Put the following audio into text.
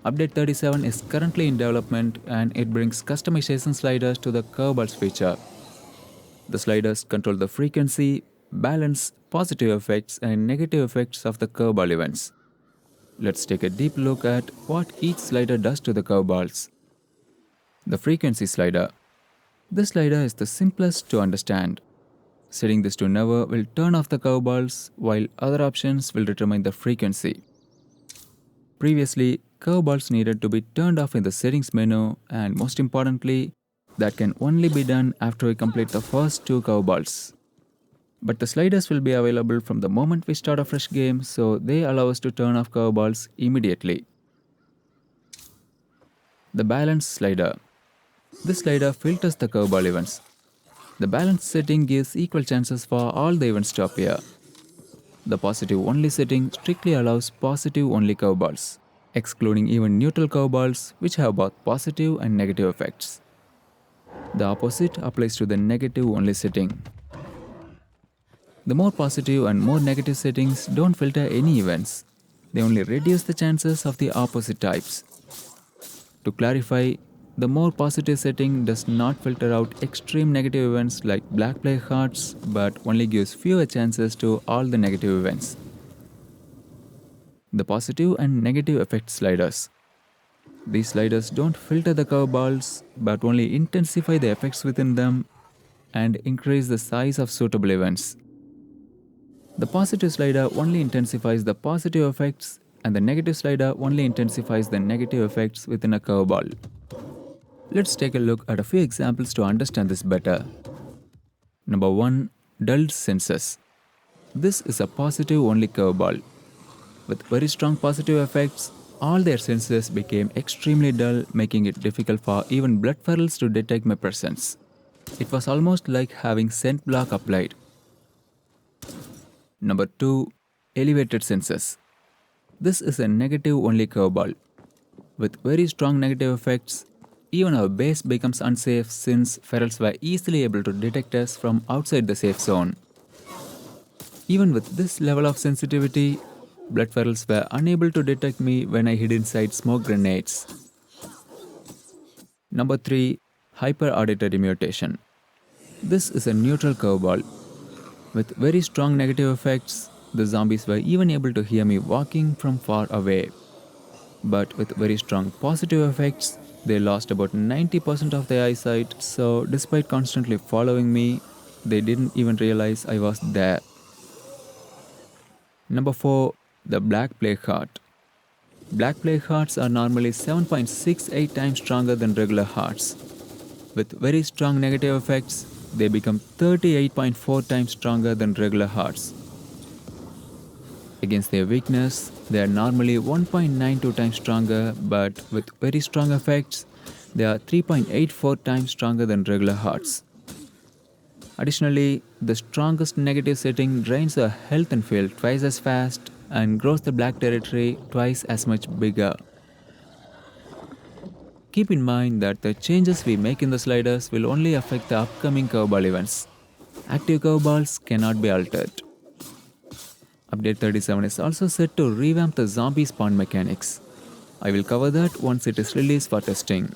Update 37 is currently in development and it brings customization sliders to the curveballs feature. The sliders control the frequency, balance, positive effects, and negative effects of the curveball events. Let's take a deep look at what each slider does to the curveballs. The frequency slider. This slider is the simplest to understand. Setting this to never will turn off the curveballs, while other options will determine the frequency. Previously, curveballs needed to be turned off in the settings menu, and most importantly, that can only be done after we complete the first two curveballs. But the sliders will be available from the moment we start a fresh game, so they allow us to turn off curveballs immediately. The balance slider. This slider filters the curveball events. The balance setting gives equal chances for all the events to appear. The positive only setting strictly allows positive only curveballs, excluding even neutral curveballs which have both positive and negative effects. The opposite applies to the negative only setting. The more positive and more negative settings don't filter any events, they only reduce the chances of the opposite types. To clarify, the more positive setting does not filter out extreme negative events like black plague hearts but only gives fewer chances to all the negative events. The positive and negative effect sliders. These sliders don't filter the curveballs but only intensify the effects within them and increase the size of suitable events. The positive slider only intensifies the positive effects and the negative slider only intensifies the negative effects within a curveball. Let's take a look at a few examples to understand this better. Number 1. Dulled senses. This is a positive only curveball. With very strong positive effects, all their senses became extremely dull, making it difficult for even blood ferals to detect my presence. It was almost like having scent block applied. Number 2. Elevated senses. This is a negative only curveball. With very strong negative effects, even our base becomes unsafe since ferals were easily able to detect us from outside the safe zone. Even with this level of sensitivity, blood ferals were unable to detect me when I hid inside smoke grenades. Number 3. Hyperauditory mutation. This is a neutral curveball. With very strong negative effects, the zombies were even able to hear me walking from far away. But with very strong positive effects, they lost about 90% of their eyesight, so despite constantly following me, they didn't even realize I was there. Number 4. The Black Plague Heart. Black Plague Hearts are normally 7.68 times stronger than regular hearts. With very strong negative effects, they become 38.4 times stronger than regular hearts. Against their weakness, they are normally 1.92 times stronger, but with very strong effects, they are 3.84 times stronger than regular hearts. Additionally, the strongest negative setting drains the health and field twice as fast and grows the black territory twice as much bigger. Keep in mind that the changes we make in the sliders will only affect the upcoming curveball events. Active curveballs cannot be altered. Update 37 is also set to revamp the zombie spawn mechanics. I will cover that once it is released for testing.